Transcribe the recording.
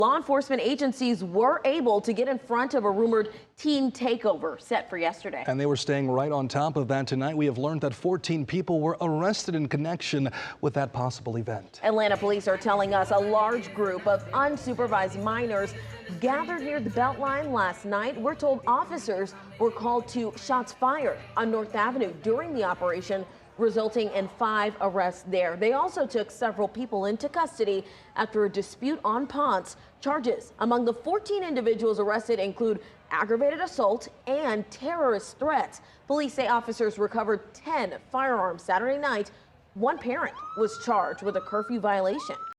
Law enforcement agencies were able to get in front of a rumored teen takeover set for yesterday. And they were staying right on top of that. Tonight, we have learned that 14 people were arrested in connection with that possible event. Atlanta police are telling us a large group of unsupervised minors gathered near the Beltline last night. We're told officers were called to shots fired on North Avenue during the operation, resulting in 5 arrests there. They also took several people into custody after a dispute on Ponce. Charges among the 14 individuals arrested include aggravated assault and terrorist threats. Police say officers recovered 10 firearms Saturday night. One parent was charged with a curfew violation.